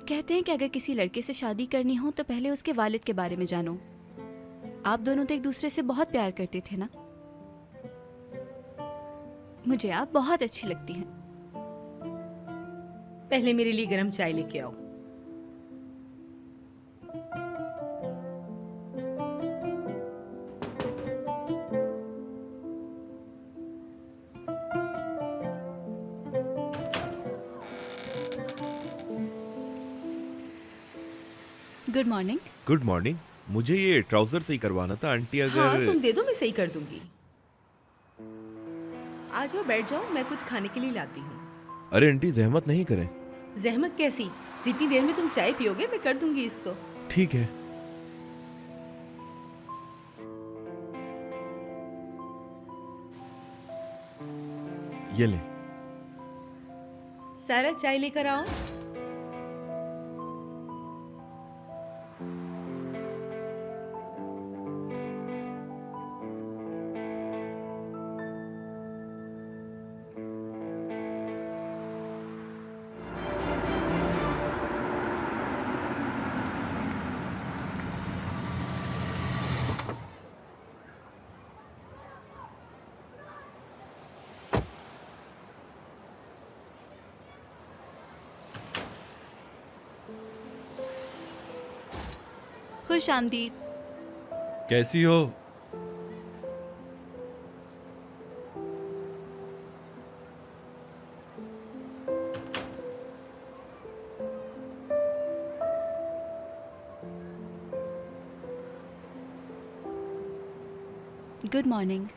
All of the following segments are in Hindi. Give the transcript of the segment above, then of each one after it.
कहते हैं कि अगर किसी लड़के से शादी करनी हो तो पहले उसके वालिद के बारे में जानो। आप दोनों तो एक दूसरे से बहुत प्यार करते थे ना। मुझे आप बहुत अच्छी लगती हैं। पहले मेरे लिए गरम चाय लेके आओ। Good morning. Good morning. मुझे ये ट्राउजर सही करवाना था आंटी, हाँ, अगर तुम दे दो, मैं सही कर दूंगी। आ जाओ, बैठ जाओ, मैं कुछ खाने के लिए लाती हूँ। अरे आंटी जहमत नहीं करें। जहमत कैसी? जितनी देर में तुम चाय पियोगे मैं कर दूंगी इसको। ठीक है। ये ले। सारा चाय लेकर आओ। खुश आमदीद। कैसी हो? Good morning.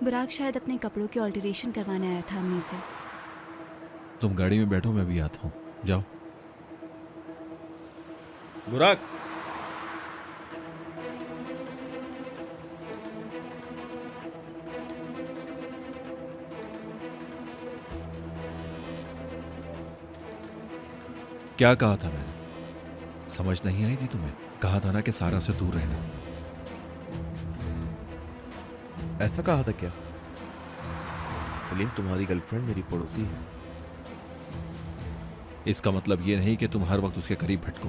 बुराक शायद अपने कपड़ों की ऑल्टरेशन करवाने आया था अम्मी से। तुम गाड़ी में बैठो, मैं भी आता हूँ। जाओ। बुराक। क्या कहा था मैंने? समझ नहीं आई थी तुम्हें? कहा था ना कि सारा से दूर रहना। ऐसा कहा था क्या? सलीम, तुम्हारी गर्लफ्रेंड मेरी पड़ोसी है। इसका मतलब ये नहीं कि तुम हर वक्त उसके करीब भटको।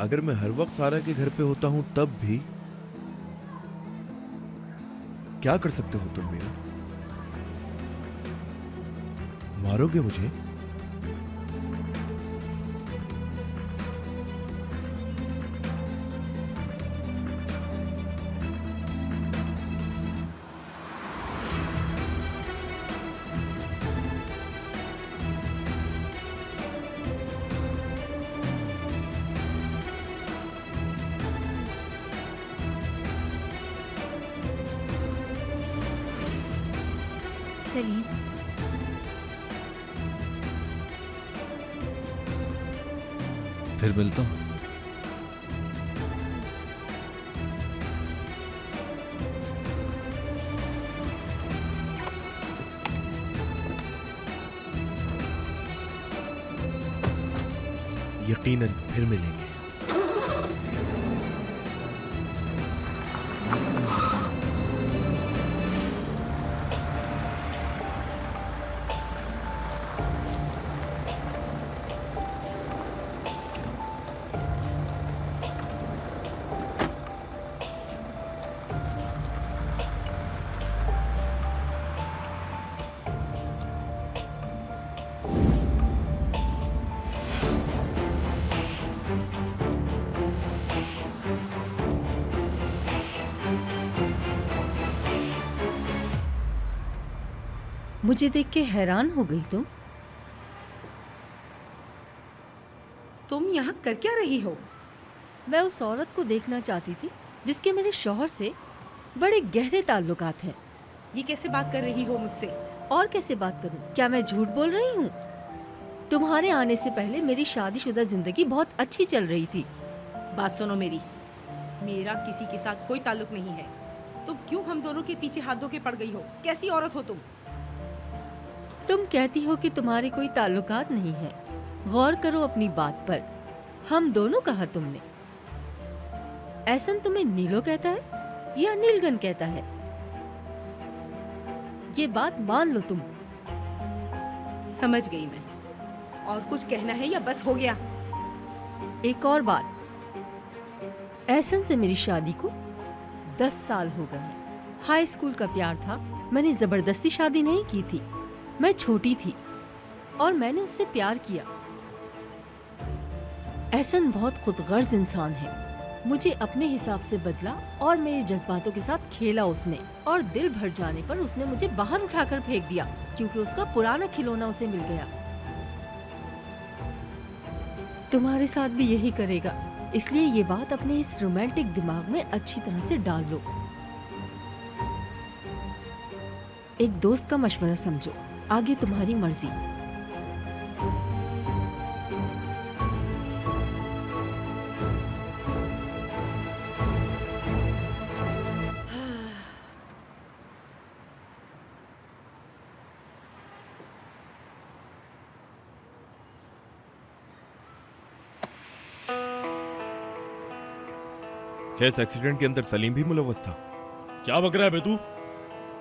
अगर मैं हर वक्त सारा के घर पे होता हूं तब भी क्या कर सकते हो तुम मेरा? मारोगे मुझे? सलीम, फिर मिलता हूँ। यकीनन फिर मिलेंगे। मुझे देख के हैरान हो गई तुम यहाँ कर क्या रही हो? मैं उस औरत को देखना चाहती थी जिसके मेरे शौहर से बड़े गहरे ताल्लुकात हैं। ये कैसे बात कर रही हो मुझसे? और कैसे बात करूं? क्या मैं झूठ बोल रही हूँ? तुम्हारे आने से पहले मेरी शादीशुदा जिंदगी बहुत अच्छी चल रही थी। बात सुनो मेरी, मेरा किसी के साथ कोई ताल्लुक नहीं है। तुम क्यों हम दोनों के पीछे हाथ धो के पड़ गई हो? कैसी औरत हो तुम? तुम कहती हो कि तुम्हारे कोई ताल्लुकात नहीं है। गौर करो अपनी बात पर। हम दोनों कहा तुमने। ऐसन तुम्हें नीलो कहता है या नीलगन कहता है? ये बात मान लो तुम। समझ गई मैं। और कुछ कहना है या बस हो गया? एक और बात, एहसन से मेरी शादी को 10 साल हो गए। हाई स्कूल का प्यार था, मैंने जबरदस्ती शादी नहीं की थी। मैं छोटी थी और मैंने उससे प्यार किया। एहसन बहुत खुदगर्ज इंसान है। मुझे अपने हिसाब से बदला और मेरे जज्बातों के साथ खेला उसने, और दिल भर जाने पर उसने मुझे बाहर उठाकर फेंक दिया क्योंकि उसका पुराना खिलौना उसे मिल गया। तुम्हारे साथ भी यही करेगा, इसलिए ये बात अपने इस रोमांटिक दिमाग में अच्छी तरह से डाल लो। एक दोस्त का मशवरा समझो, आगे तुम्हारी मर्जी। क्या इस एक्सीडेंट के अंदर सलीम भी मुलव्वस था? क्या बक रहा है बे तू?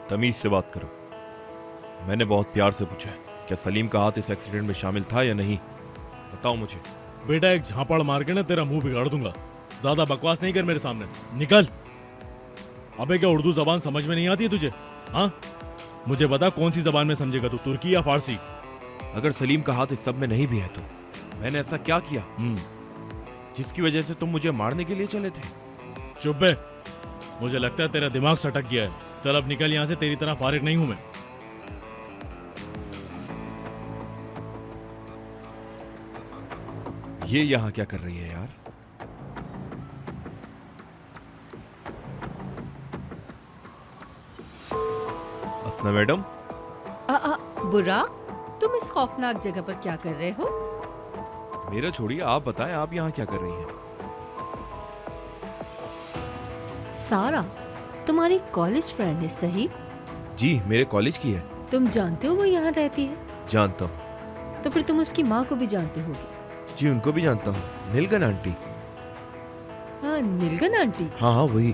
तमीज से बात करो। मैंने बहुत प्यार से पूछा है, क्या सलीम का हाथ इस एक्सीडेंट में शामिल था या नहीं? बताओ मुझे। बेटा एक झापड़ मार के ना तेरा मुंह बिगाड़ दूंगा। ज्यादा बकवास नहीं कर मेरे सामने, निकल। अबे क्या उर्दू जबान समझ में नहीं आती है तुझे? हाँ, मुझे बता कौन सी जबान में समझेगा तू, तुर्की या फारसी? अगर सलीम का हाथ इस सब में नहीं भी है तो मैंने ऐसा क्या किया जिसकी वजह से तुम मुझे मारने के लिए चले थे? चुप बे, मुझे लगता है तेरा दिमाग सटक गया है। चल अब निकल यहाँ से, तेरी तरह फारिग नहीं हूं मैं। ये यहाँ क्या कर रही है यार? असना मैडम, बुरा, तुम इस खौफनाक जगह पर क्या कर रहे हो? मेरा छोड़िए, आप बताएं आप यहाँ क्या कर रही हैं? सारा तुम्हारी कॉलेज फ्रेंड है, सही? जी, मेरे कॉलेज की है। तुम जानते हो वो यहाँ रहती है? जानता हूँ। तो फिर तुम उसकी माँ को भी जानते होगे। जी, उनको भी जानता हूँ, नीलगन आंटी। हाँ, नीलगन आंटी। हाँ हाँ वही।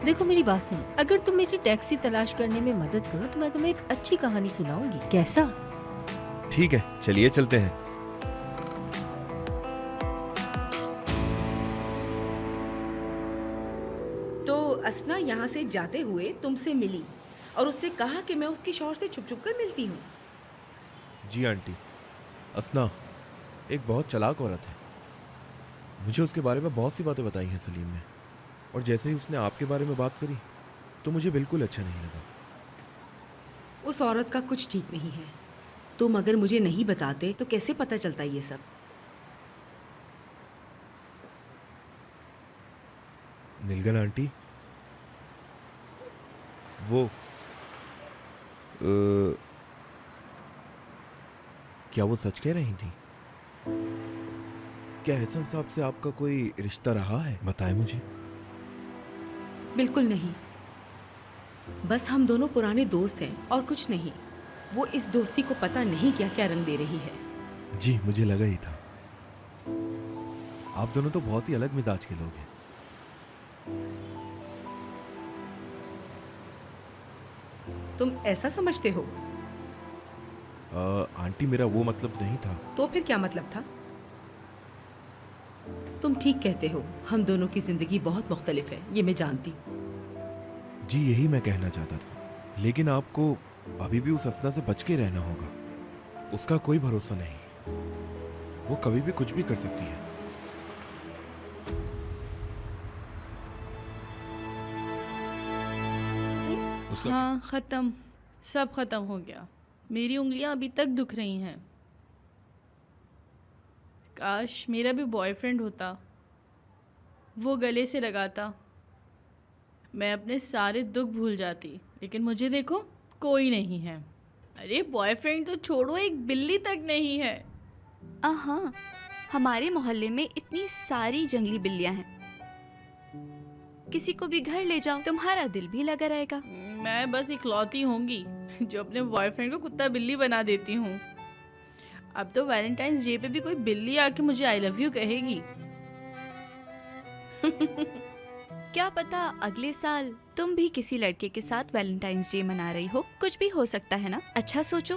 देखो मेरी बात सुनो, अगर तुम मेरी टैक्सी तलाश करने में मदद करो तो मैं तुम्हें एक अच्छी कहानी सुनाऊंगी, कैसा? ठीक है, चलिए चलते हैं। तो असना यहाँ से जाते हुए तुमसे मिली और उससे कहा कि मैं उसके शौहर से छुप छुप कर मिलती हूँ। जी आंटी, असना एक बहुत चालाक औरत है। मुझे उसके बारे में बहुत सी बातें बताई हैं सलीम ने, और जैसे ही उसने आपके बारे में बात करी तो मुझे बिल्कुल अच्छा नहीं लगा। उस औरत का कुछ ठीक नहीं है। तुम अगर मुझे नहीं बताते तो कैसे पता चलता ये सब? नीलगन आंटी, वो क्या वो सच कह रही थी? क्या एहसन साहब से आपका कोई रिश्ता रहा है? बताएं मुझे। बिल्कुल नहीं, बस हम दोनों पुराने दोस्त हैं और कुछ नहीं। वो इस दोस्ती को पता नहीं क्या क्या रंग दे रही है। जी, मुझे लगा ही था। आप दोनों तो बहुत ही अलग मिजाज के लोग हैं। तुम ऐसा समझते हो? आंटी, मेरा वो मतलब नहीं था। तो फिर क्या मतलब था? तुम ठीक कहते हो, हम दोनों की जिंदगी बहुत मुख्तलिफ है, ये मैं जानती हूँ। जी, यही मैं कहना चाहता था, लेकिन आपको अभी भी उस असना से बच के रहना होगा। उसका कोई भरोसा नहीं, वो कभी भी कुछ भी कर सकती है। उसका हाँ, ख़त्म, सब ख़त्म हो गया। मेरी उंगलियां अभी तक दुख रही हैं। काश मेरा भी बॉयफ्रेंड होता, वो गले से लगाता, मैं अपने सारे दुख भूल जाती। लेकिन मुझे देखो, कोई नहीं है। अरे बॉयफ्रेंड तो छोड़ो, एक बिल्ली तक नहीं है। हाँ, हमारे मोहल्ले में इतनी सारी जंगली बिल्लियां हैं, किसी को भी घर ले जाओ, तुम्हारा दिल भी लगा रहेगा। मैं बस इकलौती होंगी जो अपने बॉयफ्रेंड को कुत्ता बिल्ली बना देती हूँ। अब तो वैलेंटाइंस डे पे भी कोई बिल्ली आके मुझे आई लव यू कहेगी। क्या पता अगले साल तुम भी किसी लड़के के साथ वैलेंटाइंस डे मना रही हो। कुछ भी हो सकता है ना। अच्छा सोचो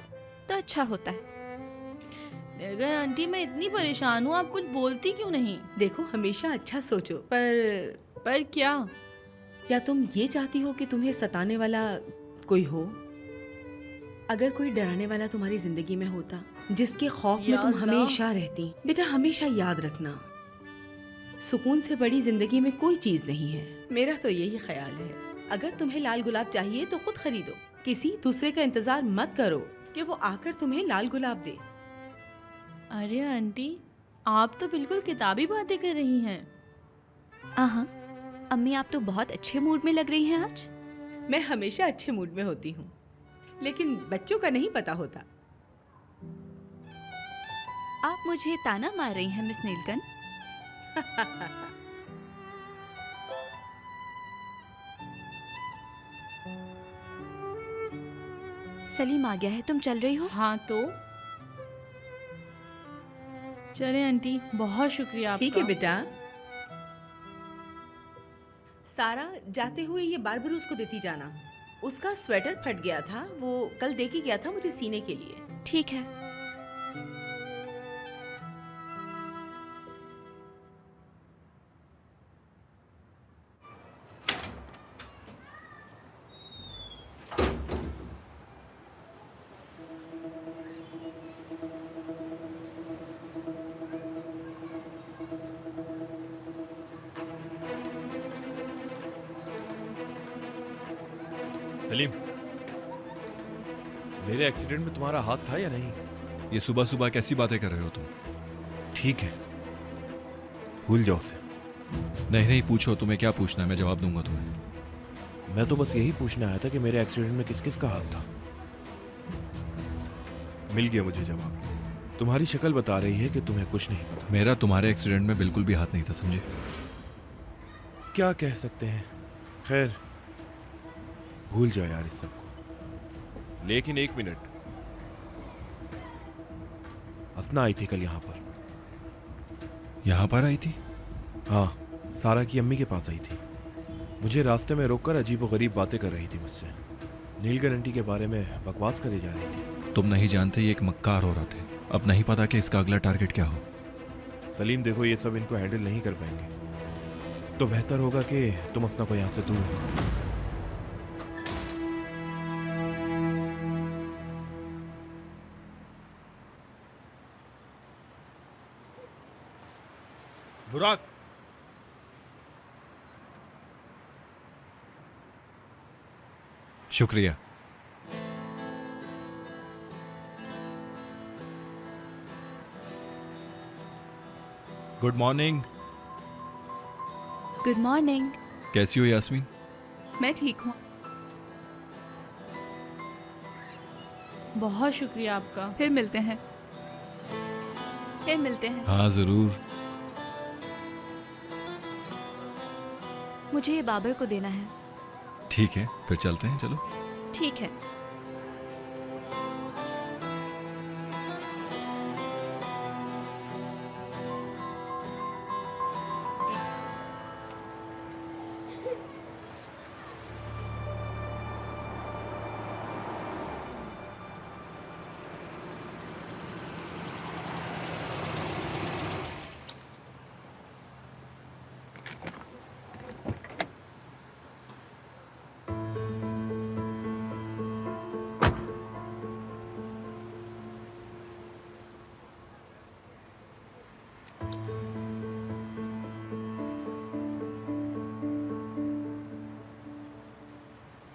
तो अच्छा होता है। अगर आंटी मैं इतनी परेशान हूँ, आप कुछ बोलती क्यों नहीं? देखो, हमेशा अच्छा सोचो, पर क्या? क्या तुम ये चाहती हो कि तुम्हें सताने वाला कोई हो? अगर कोई डराने वाला तुम्हारी जिंदगी में होता, जिसके खौफ में या तुम अल्लाह। हमेशा रहती, बेटा हमेशा याद रखना, सुकून से बड़ी जिंदगी में कोई चीज नहीं है। मेरा तो यही ख्याल है, अगर तुम्हें लाल गुलाब चाहिए तो खुद खरीदो, किसी दूसरे का इंतजार मत करो कि वो आकर तुम्हें लाल गुलाब दे। अरे आंटी, आप तो बिल्कुल किताबी बातें कर रही हैं। हाँ, अम्मी आप तो बहुत अच्छे मूड में लग रही हैं आज। मैं हमेशा अच्छे मूड में होती हूँ, लेकिन बच्चों का नहीं पता होता। आप मुझे ताना मार रही हैं मिस नीलकंठ? सलीम आ गया है, तुम चल रही हो? हाँ तो चले आंटी, बहुत शुक्रिया आपका। ठीक है बेटा। सारा, जाते हुए ये बारबरूस को देती जाना, उसका स्वेटर फट गया था, वो कल दे के गया था मुझे सीने के लिए। ठीक है। सलीम, मेरे एक्सीडेंट में तुम्हारा हाथ था या नहीं? ये सुबह सुबह कैसी बातें कर रहे हो तुम? ठीक है, भूल जाओ उसे। नहीं नहीं, पूछो, तुम्हें क्या पूछना है, मैं जवाब दूंगा तुम्हें। मैं तो बस यही पूछने आया था कि मेरे एक्सीडेंट में किस किस का हाथ था। मिल गया मुझे जवाब। तुम्हारी शक्ल बता रही है कि तुम्हें कुछ नहीं पता। मेरा तुम्हारे एक्सीडेंट में बिल्कुल भी हाथ नहीं था, समझे? क्या कह सकते हैं, खैर भूल जाओ यार इस सबको। लेकिन एक मिनट, असना आई थी कल यहाँ पर। यहाँ पर आई थी? हाँ, सारा की अम्मी के पास आई थी। मुझे रास्ते में रोककर अजीबोगरीब बातें कर रही थी मुझसे। नीलकंठ आंटी के बारे में बकवास करी जा रही थी। तुम नहीं जानते ये एक मक्कार हो रहा थे। अब नहीं पता कि इसका अगला टारगेट क्या हो। सलीम देखो, ये सब इनको हैंडल नहीं कर पाएंगे, तो बेहतर होगा कि तुम असना को यहाँ से दूर रखो। बुराक, शुक्रिया। Good morning. Good morning. कैसी हो यास्मीन? मैं ठीक हूँ। बहुत शुक्रिया आपका। फिर मिलते हैं। फिर मिलते हैं। हाँ जरूर। मुझे ये बाबर को देना है। ठीक है, फिर चलते हैं, चलो। ठीक है।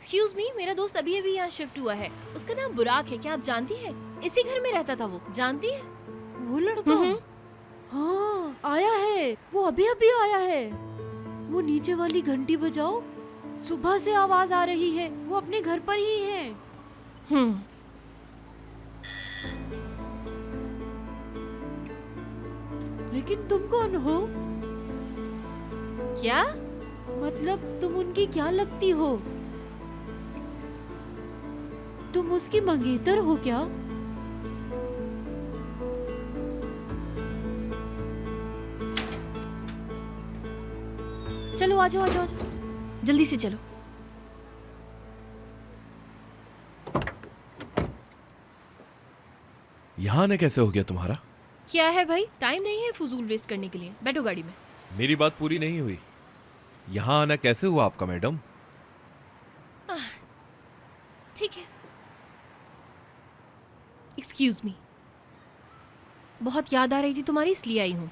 एक्सक्यूज मी, मेरा दोस्त अभी अभी यहाँ शिफ्ट हुआ है। उसका नाम बुराक है, क्या आप जानती हैं? इसी घर में रहता था वो, जानती है? वो लड़का? हाँ, आया है, वो अभी अभी आया है। वो नीचे वाली घंटी बजाओ, सुबह से आवाज आ रही है। वो अपने घर पर ही है। लेकिन तुम कौन हो? क्या? मतलब तुम उनकी क्या लगती हो? तुम उसकी मंगेतर हो क्या? चलो आ जाओ, आ जाओ, आ जाओ। जल्दी से चलो। यहाँ आने कैसे हो गया तुम्हारा? क्या है भाई, टाइम नहीं है फजूल वेस्ट करने के लिए। बैठो गाड़ी में। मेरी बात पूरी नहीं हुई। यहाँ आना कैसे हुआ आपका मैडम? ठीक है। एक्सक्यूज मी, बहुत याद आ रही थी तुम्हारी, इसलिए आई हूँ।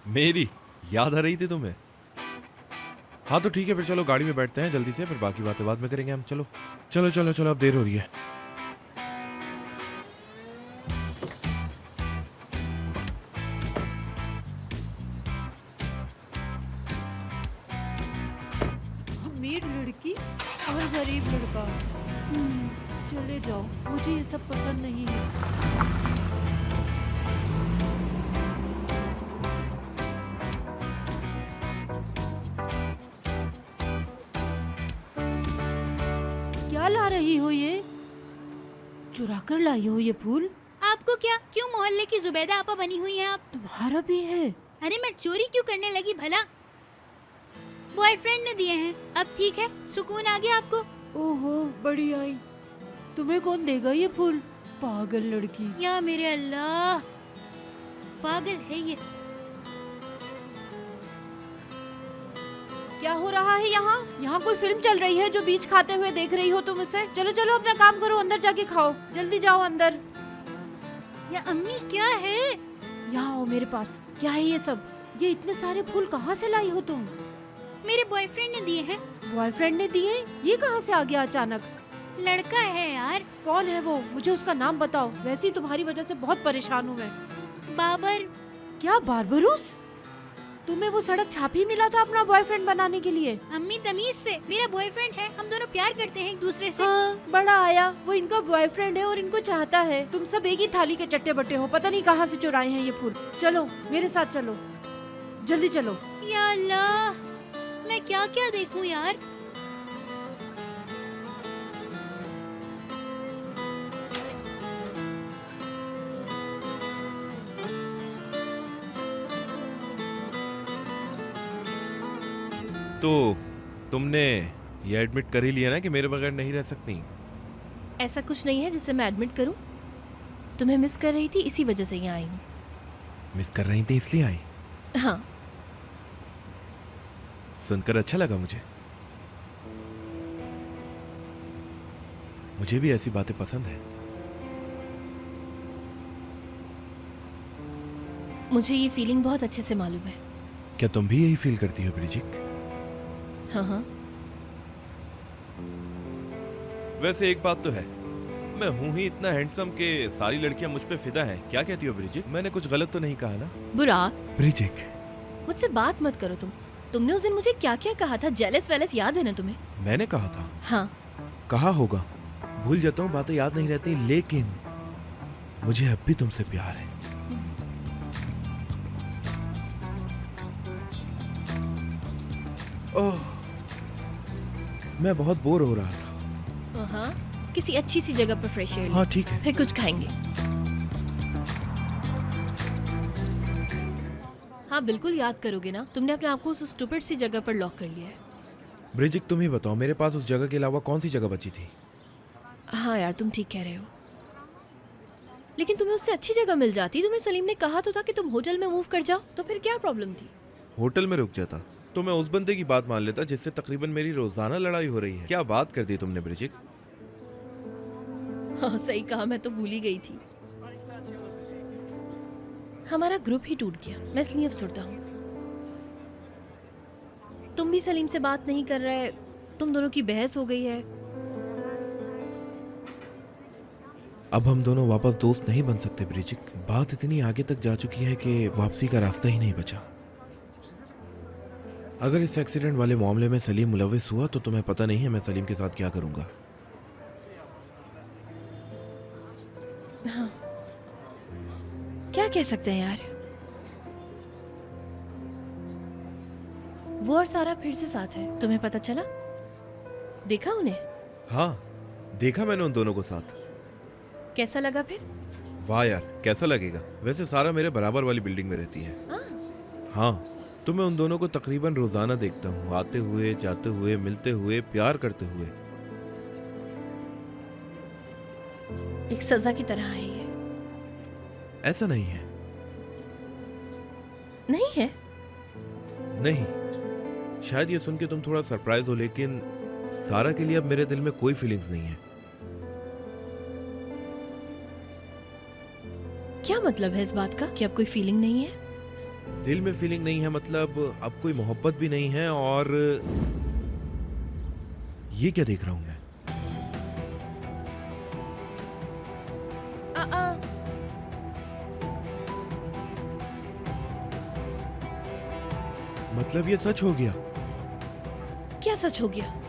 मेरी याद आ रही थी तुम्हें? हाँ तो ठीक है, फिर चलो गाड़ी में बैठते हैं जल्दी से, फिर बाकी बातें बाद में करेंगे हम। चलो चलो चलो चलो, अब देर हो रही है। अमीर लड़की और गरीब लड़का, चले जाओ, मुझे ये सब पसंद नहीं है। क्या ला रही हो ये? चुरा कर लाई हो ये फूल? आपको क्या, क्यों मोहल्ले की जुबैदा आपा बनी हुई हैं आप? तुम्हारा भी है? अरे मैं चोरी क्यों करने लगी भला? बॉयफ्रेंड ने दिए हैं। अब ठीक है, सुकून आ गया आपको? ओहो, बड़ी आई। तुम्हें कौन देगा ये फूल? पागल लड़की। या मेरे अल्लाह, पागल है ये। क्या हो रहा है यहाँ? यहाँ कोई फिल्म चल रही है जो बीच खाते हुए देख रही हो तुम उसे? चलो चलो अपना काम करो, अंदर जाके खाओ। जल्दी जाओ अंदर। या अम्मी क्या है? यहाँ आओ मेरे पास। क्या है ये सब? ये इतने सारे फूल कहाँ से लाई हो तुम? मेरे बॉयफ्रेंड ने दिए हैं। बॉयफ्रेंड ने दिए? ये कहाँ से आ गया अचानक? लड़का है यार। कौन है वो? मुझे उसका नाम बताओ। वैसे ही तुम्हारी वजह से बहुत परेशान हूँ मैं। बाबर। क्या बारबरूस? तुम्हें वो सड़क छाप ही मिला था अपना बॉयफ्रेंड बनाने के लिए? अम्मी तमीज से, मेरा बॉयफ्रेंड है, हम दोनों प्यार करते हैं एक दूसरे से। हाँ, बड़ा आया, वो इनका बॉयफ्रेंड है और इनको चाहता है। तुम सब एक ही थाली के चट्टे बट्टे हो, पता नहीं कहाँ से चुराए हैं ये फूल। चलो मेरे साथ चलो, जल्दी चलो। या अल्लाह, मैं क्या क्या देखूं यार। तो तुमने ये एडमिट कर ही लिया ना कि मेरे बगैर नहीं रह सकती? ऐसा कुछ नहीं है जिसे मैं एडमिट करूं। तुम्हें मिस कर रही थी, इसी वजह से यहाँ आई हूँ। मिस कर रही थी इसलिए आई? हाँ। सुनकर अच्छा लगा मुझे। मुझे भी ऐसी बातें पसंद है। मुझे ये फीलिंग बहुत अच्छे से मालूम है। क्या तुम भी यही फील करती हो ब्रिजिक? हाँ हाँ। वैसे एक बात तो है, मैं हूं ही इतना हैंडसम कि सारी लड़कियां मुझ पे फिदा हैं। क्या कहती हो ब्रिजिक? मैंने कुछ गलत तो नहीं कहा ना? बुराक, ब्रिजिक मुझसे बात मत करो तुमने उस दिन मुझे क्या क्या कहा था? जेलस वेलस याद है ना तुम्हें? मैंने कहा था? हाँ। कहा होगा, भूल जाता हूँ, बातें याद नहीं रहती, लेकिन मुझे अब भी तुमसे प्यार है। ओह, मैं बहुत बोर हो रहा था। हाँ, किसी अच्छी सी जगह पर फ्रेश एयर। हाँ ठीक है। फिर कुछ खाएंगे। हाँ बिल्कुल याद करोगे ना? तुमने अपने आप को उस स्टूपिड सी जगह पर लॉक कर लिया है। ब्रिजिक तुम ही बताओ, मेरे पास उस जगह के अलावा कौन सी जगह बची थी? हाँ यार, तुम ठीक कह रहे हो, लेकिन तुम्हें उससे अच्छी जगह मिल जाती। तुम्हें सलीम ने कहा तो था कि तुम होटल में मूव कर जाओ, तो फिर क्या प्रॉब्लम थी? होटल में रुक जाता तो मैं उस बंदे की बात मान लेता जिससे तकरीबन मेरी रोजाना लड़ाई हो रही है। क्या बात कर दी तुमने ब्रिजिक। हाँ सही कहा, मैं तो भूल ही गई थी। हमारा ग्रुप ही टूट गया, मैं इसलिए अफसरदा हूँ। तुम भी सलीम से बात नहीं कर रहे, तुम दोनों की बहस हो गई है। अब हम दोनों वापस दोस्त नहीं बन सकते ब्रिजिक। बात इतनी आगे तक जा चुकी है कि वापसी का रास्ता ही नहीं बचा। अगर इस एक्सीडेंट वाले मामले में सलीम मुलविस हुआ तो तुम्हें पता नहीं है मैं सलीम के साथ क्या करूंगा। हाँ, क्या कह सकते हैं यार। वो और सारा फिर से साथ है, तुम्हें पता चला? देखा उन्हें? हाँ देखा मैंने उन दोनों को साथ। कैसा लगा फिर? वाह यार, कैसा लगेगा? वैसे सारा मेरे बराबर वाली बिल्डिंग में रहती है। हाँ, तो मैं उन दोनों को तकरीबन रोजाना देखता हूँ, आते हुए, जाते हुए, मिलते हुए, प्यार करते हुए। एक सजा की तरह है ये। ऐसा नहीं है। नहीं है? नहीं, शायद ये सुन के तुम थोड़ा सरप्राइज हो, लेकिन सारा के लिए अब मेरे दिल में कोई फीलिंग्स नहीं है। क्या मतलब है इस बात का कि अब कोई फीलिंग नहीं है? दिल में फीलिंग नहीं है मतलब अब कोई मोहब्बत भी नहीं है। और ये क्या देख रहा हूं मैं? मतलब ये सच हो गया? क्या सच हो गया?